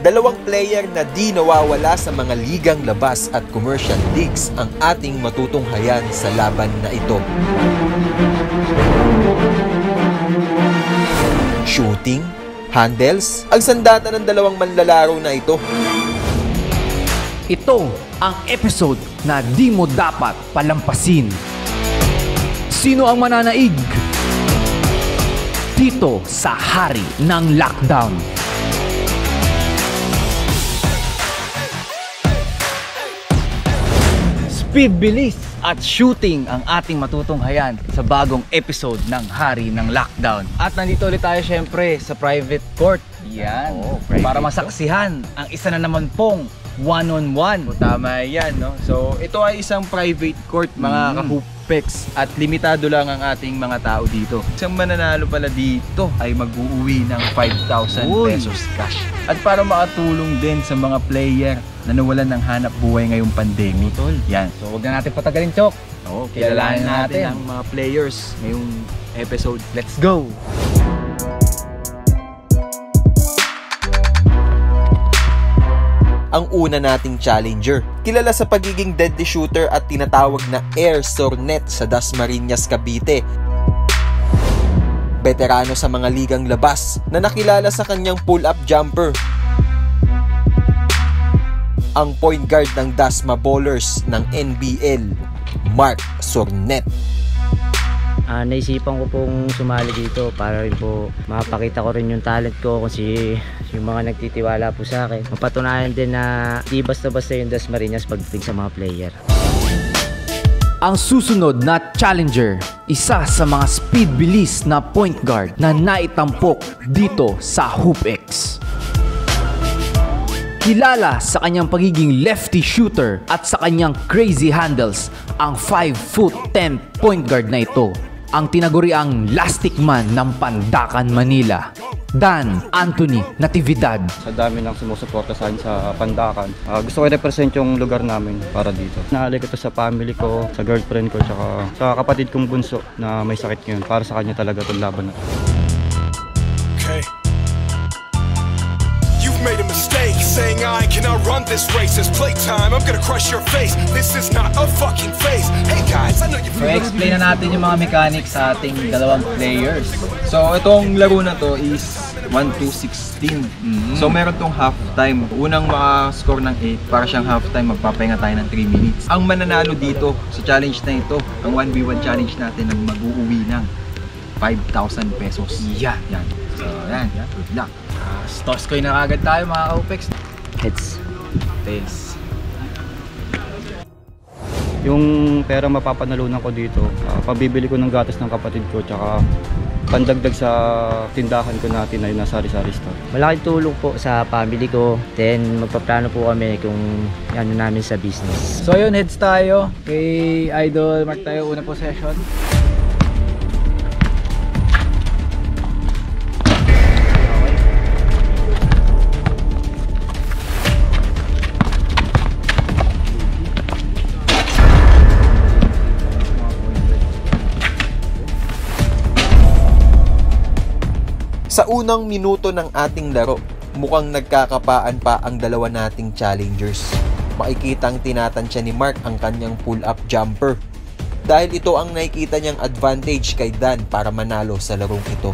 Dalawang player na di nawawala sa mga ligang labas at commercial leagues ang ating matutunghayan sa laban na ito. Shooting, handles, ang sandata ng dalawang manlalaro na ito. Ito ang episode na di mo dapat palampasin. Sino ang mananaig? Dito sa Hari ng Lockdown. Speed, bilis at shooting ang ating matutunghayan sa bagong episode ng Hari ng Lockdown. At nandito ulit tayo syempre sa private court. Yan, para masaksihan ang isa na naman pong one-on-one. Tama yan, no? So, ito ay isang private court, mga ka-hoopeks. At limitado lang ang ating mga tao dito. Isang mananalo pala dito ay mag-uuwi ng 5,000 pesos cash. At para makatulong din sa mga player na nawalan ng hanap buhay ngayong pandemic. Yan. So, huwag na natin patagalin, Chok. Kilalanin natin ang mga players ngayong episode. Let's go! Ang una nating challenger, kilala sa pagiging deadly shooter at tinatawag na Air Sornet sa Dasmariñas, Cavite. Veterano sa mga ligang labas na nakilala sa kanyang pull-up jumper. Ang point guard ng Dasma Ballers ng NBL, Mark Sornet. Naisipan ko pong sumali dito para rin po mapakita ko rin yung talent ko kasi yung mga nagtitiwala po sa akin. Mapatunayan din na di basta-basta yung Dasmariñas pagdating sa mga player. Ang susunod na challenger, isa sa mga speed bilis na point guard na naitampok dito sa HoopX. Kilala sa kanyang pagiging lefty shooter at sa kanyang crazy handles, ang 5'10" point guard na ito, ang tinaguriang Lastic Man ng Pandacan, Manila, Dan Anthony Natividad. Sa dami ng sumusuporta sa akin sa Pandacan, gusto ko i-represent yung lugar namin para dito. Naalala ko sa family ko, sa girlfriend ko, tsaka sa kapatid kong bunso na may sakit ngayon. Para sa kanya talaga itong laban na ito. Okay. You've made a mistake saying I cannot run this race. It's playtime, I'm gonna crush your face. This is not a fucking phase. Hey guys, I know you. So, explain na natin yung mga mechanics sa ating dalawang players. So, itong laro na to is 1-2-16. So, meron tong half-time. Unang maka-score ng 8, para siyang half-time, magpapahinga tayo ng 3 minutes. Ang mananalo dito sa challenge na ito, ang 1v1 challenge natin, ang mag-uuwi ng 5,000 pesos. Yan. So, yan. Good luck. Toss coin na agad tayo mga ka-HoopX. Heads. Tails. Yung pera mapapanalunan ko dito, pabibili ko ng gatas ng kapatid ko, tsaka pandagdag sa tindahan ko natin na yung sari-sari store. Malaking tulong po sa family ko. Then magpaplano po kami kung ano namin sa business. So yun, heads tayo kay Idol Mark tayo, una possession. Sa unang minuto ng ating laro, mukhang nagkakapaan pa ang dalawa nating challengers. Makikitang tinatansya ni Mark ang kanyang pull-up jumper dahil ito ang nakikita niyang advantage kay Dan para manalo sa larong ito.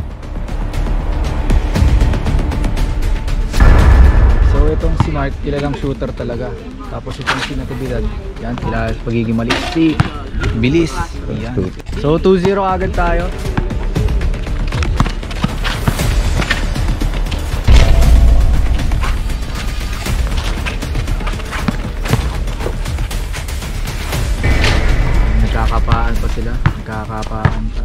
So itong si Mark, kilalang shooter talaga. Tapos itong si Natividad, yan, kilala sa pagiging malistik, bilis. Yan. So 2-0 agad tayo. Nagkakapaan pa sila, nagkakapaan pa.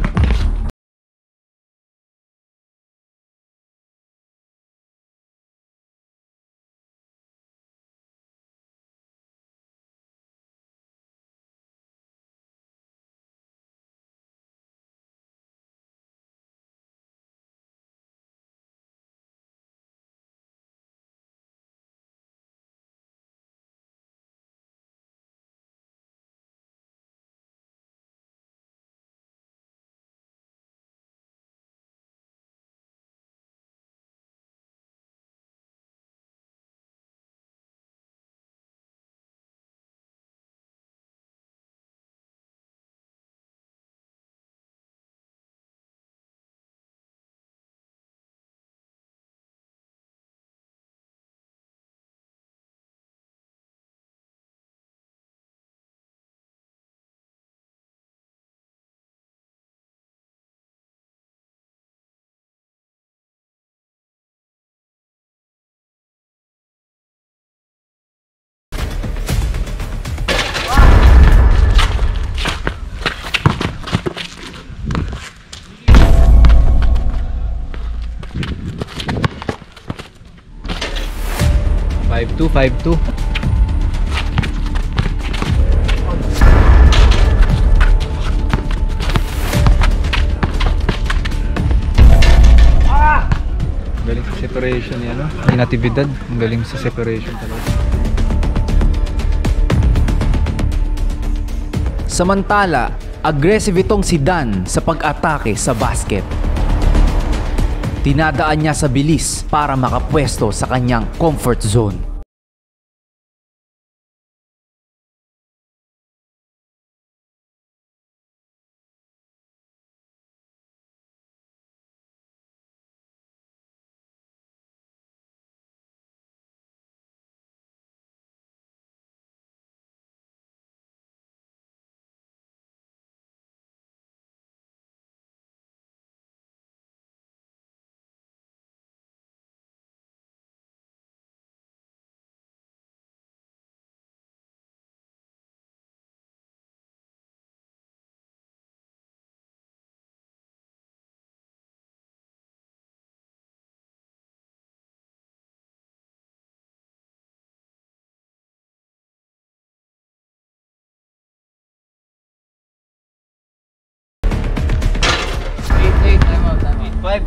5'2", 5'2". Galing sa separation yan, no? Ay, natividad. Ang galing sa separation talaga. Samantala, aggressive itong si Dan sa pag-atake sa basket. Tinadaan niya sa bilis para makapwesto sa kanyang comfort zone.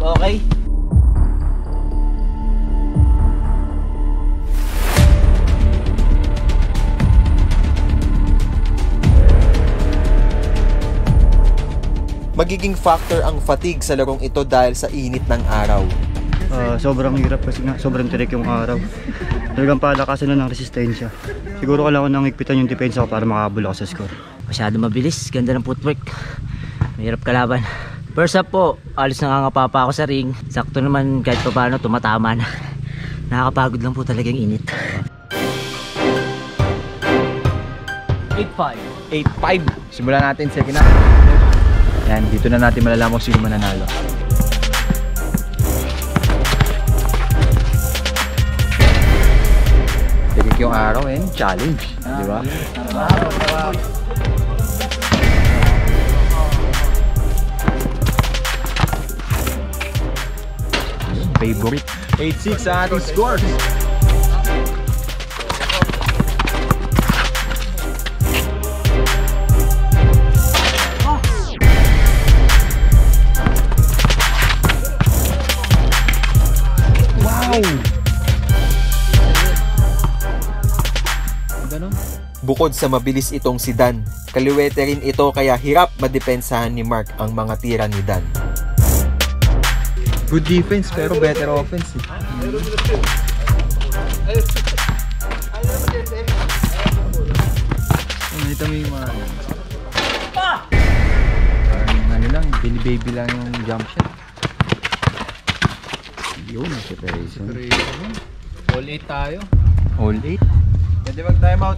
Okay. Magiging factor ang fatigue sa larong ito dahil sa init ng araw. Sobrang hirap kasi nga, sobrang tirik yung araw. Talagang palakasan na ng resistensya. Siguro kailangan nang higpitan yung depensa ko para makahabol ako sa score. Masyado mabilis, ganda ng footwork. Mahirap kalaban. First up po, alis nangangapapa ako sa ring. Sakto naman kahit pa paano tumatama na. Nakakapagod lang po talaga yung init. 8'5". 8-5. Simulan natin second half. Yan, dito na natin malalaman kung sino mananalo. Tirik yung araw, challenge. Di ba? Favorite. 8-6 sa ating scores. Wow! Bukod sa mabilis itong si Dan, kaliwete rin ito kaya hirap madepensahan ni Mark ang mga tira ni Dan. Good defense pero better offense. Nakita mo yung mga ano lang, baby lang yung jump shot. Yun, separation. All 8 tayo. All 8? Pwede mag time out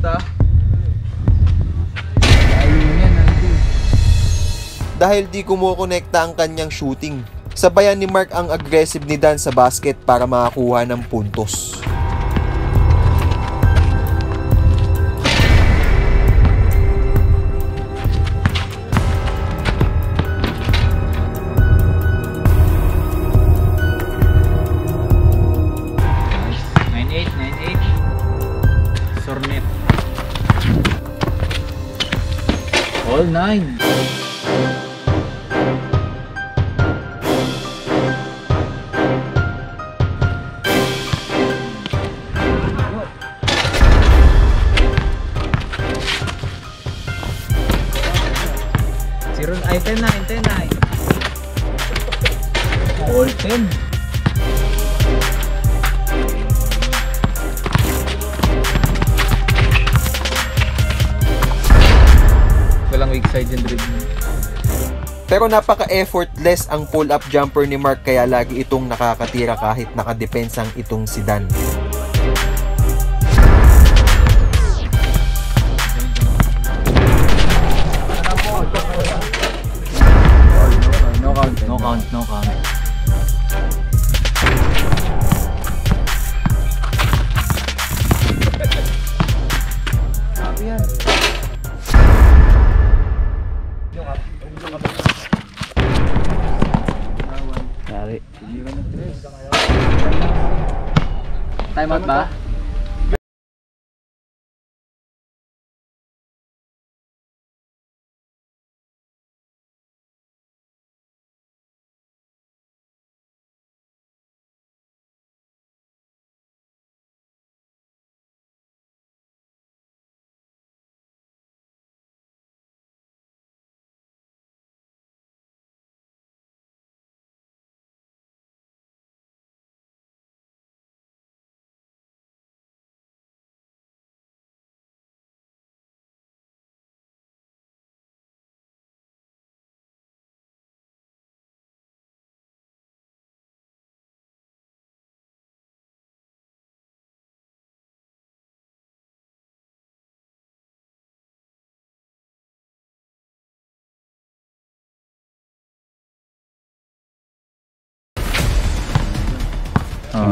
Ayun yan, nandun. Dahil di kumukonekta ang kanyang shooting, sabayan ni Mark ang aggressive ni Dan sa basket para makakuha ng puntos. All 9. Ay, 10-9. All 10. Walang weak side yung dribbling. Pero napaka-effortless ang pull-up jumper ni Mark kaya lagi itong nakakatira kahit nakadepensang itong si Dan. No count. Time out ba?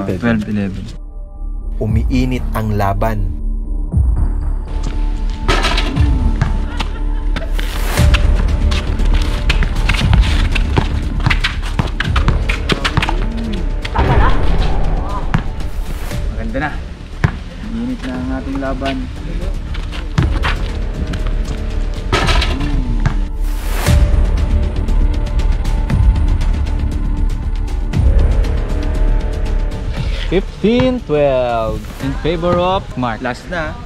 12-11. Umiinit ang laban. Maganda na. Umiinit na ang ating laban. $15-12 in favor of Mark. Last na.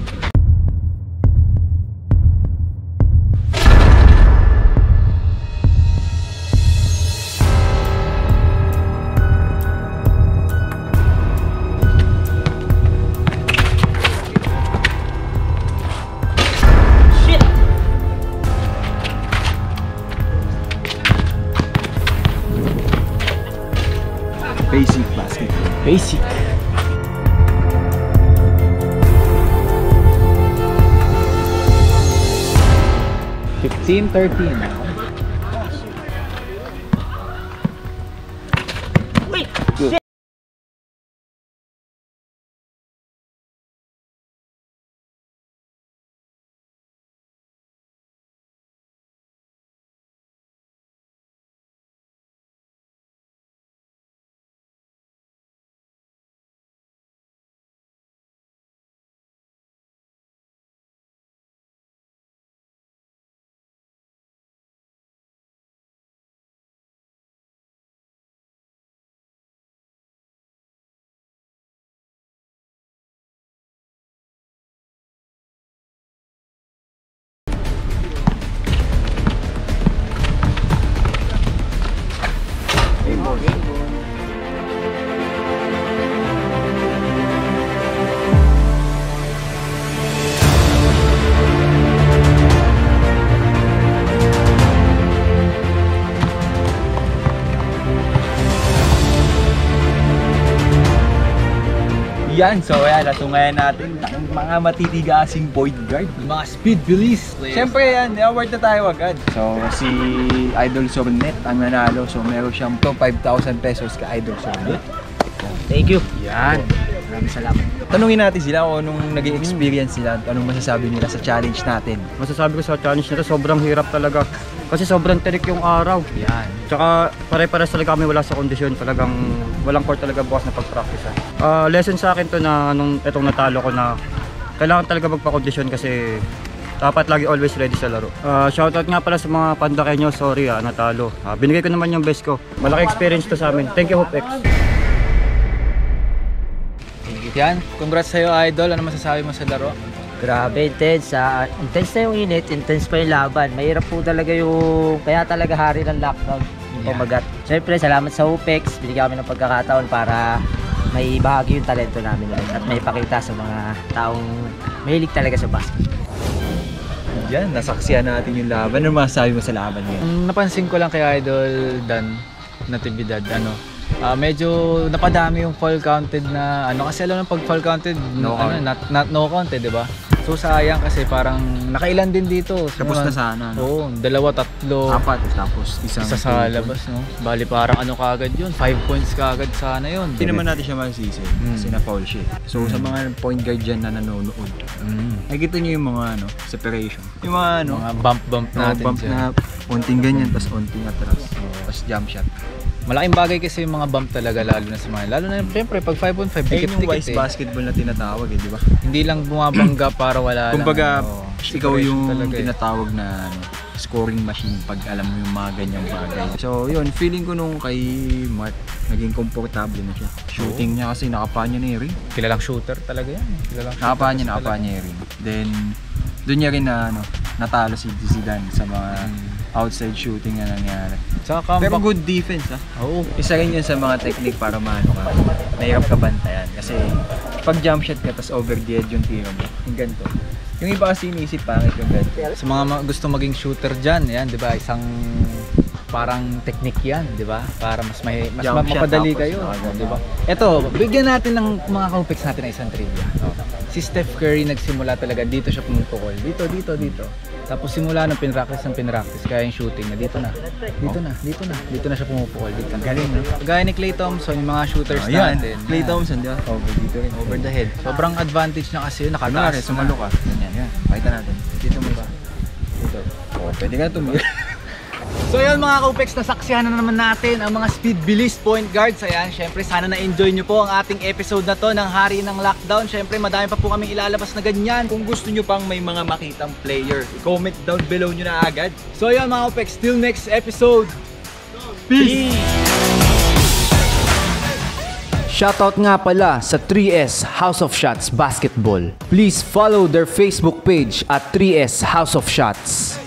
Basic basket. Basic. $15-13. Yan, so ayan, natungayan natin ang mga matitigasing point guard. Mga speed bilis. Siyempre yan, award na tayo agad. So si Idol Sornet ang nanalo. So meron siyang 5,000 pesos ka Idol Sornet. Thank you. Yan. Maraming salamat. Tanungin natin sila kung anong naging experience nila at anong masasabi nila sa challenge natin. Masasabi ko sa challenge na to, sobrang hirap talaga. Kasi sobrang tirik yung araw. Yan. Tsaka pare-pares talaga kami wala sa kondisyon. Talagang walang court talaga bukas na pag-practice. Lesson sa akin to na nung itong natalo ko na kailangan talaga magpa-kondisyon kasi dapat lagi always ready sa laro. Shoutout nga pala sa mga Pandakenyo, sorry natalo. Binigay ko naman yung best ko. Malaki experience to sa amin. Thank you, Hopex. Yan, congrats sa'yo Idol. Ano masasabi mo sa laro? Grabe, intense. Intense na yung init, intense pa yung laban. Mahirap po talaga yung, kaya talaga hari ng lockdown. Yung pamagat. Siyempre, salamat sa UPEX. Binigyan kami ng pagkakataon para may bahagi yung talento namin ulit at may pakita sa mga taong mahilig talaga sa basket. Yan, nasaksihan natin yung laban. Ano masasabi mo sa laban ngayon? Ang napansin ko lang kay Idol Dan Natividad, medyo napadami yung fall counted na kasi alam mo pag fall counted no count di ba? So sayang kasi parang nakailan din dito. Tapos na sana. Oo, 2, 3, 4 tapos isa sa labas, no? Bali parang kagad yun, 5 points kagad sana yun. Hindi naman natin siya masisi kasi na-foul siya. So sa mga point guard dyan na nanonood, nakikita nyo yung mga separation. Yung mga bump natin bump na konting ganyan, tapos konting atras, tapos jump shot. Malaking bagay kasi yung mga bump talaga lalo na sa mga. Lalo na siyempre pag 5-on-5 yung wise basketball na tinatawag di ba? Hindi lang bumabangga para wala kumbaga, ikaw yung talaga tinatawag na scoring machine pag alam mo yung mga ganyang bagay. So yun, feeling ko nung kay Mark, naging komportable na siya. Shooting niya kasi nakapaa niya na yung ring. Kilalang shooter talaga yan. Nakapaa niya yung ring. Then, doon niya rin na natalo si Zidane sa mga outside shooting na nangyari. Pero good defense Oo. Isa rin yun sa mga technique para mahirap ka bantayan. Kasi pag jump shot ka tapos over the edge yung tiro mo, yung ganito. Yung iba kasi iniisip pangit yung ganito. Sa mga gusto maging shooter dyan, yan, di ba? Isang parang technique yan, di ba? Para mas mapadali kayo, di ba? Ito, bigyan natin ng mga kaupex natin na isang trivia. Si Steph Curry nagsimula talaga dito siya pumutukol. Dito. Tapos simula ng pinractice kaya yung shooting na dito na siya pumupukol dito. Galing, no? Gaya ni Klay Thompson, yung mga shooters natin. Klay Thompson, di ba? Over dito rin, over the head. Sobrang advantage na kasi yun, nakataas. Sumalo ka. Ganyan. Pakita natin. Dito mo ba? Dito. Oh, pwede ka tumira. So yun mga Kaupex, nasaksihan na naman natin ang mga speed bilis point guards. Ayan, syempre sana na-enjoy nyo po ang ating episode na to ng Hari ng Lockdown. Syempre madami pa po kaming ilalabas na ganyan. Kung gusto nyo pang may mga makitang player, comment down below nyo na agad. So yun mga Kaupex, till next episode. Peace! Shoutout nga pala sa 3S House of Shots Basketball. Please follow their Facebook page at 3S House of Shots.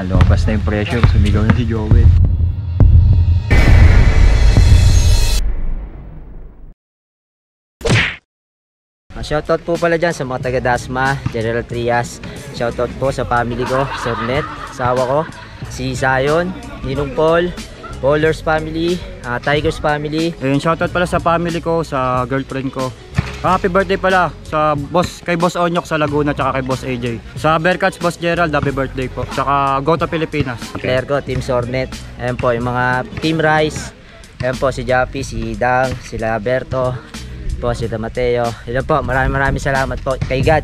Lumabas na yung pressure, sumigaw na si Joel. Shoutout po pala dyan sa mga taga Dasma, General Trias. Shoutout po sa family ko, Sir Net, asawa ko, si Zion, Ninong Paul, Bowlers family, Tigers family. Ayun, shoutout pala sa family ko, sa girlfriend ko. Happy birthday pala sa kay Boss Onyok sa Laguna, tsaka kay Boss AJ. Sa Bearcats, Boss Gerald, happy birthday po. Tsaka Go to Pilipinas. Player ko, Team Sornet. Ayan po, yung mga Team Rice. Ayan po, si Jappy, si Dang, sila Berto, po, si Mateo. Ayan po, maraming salamat po kay God.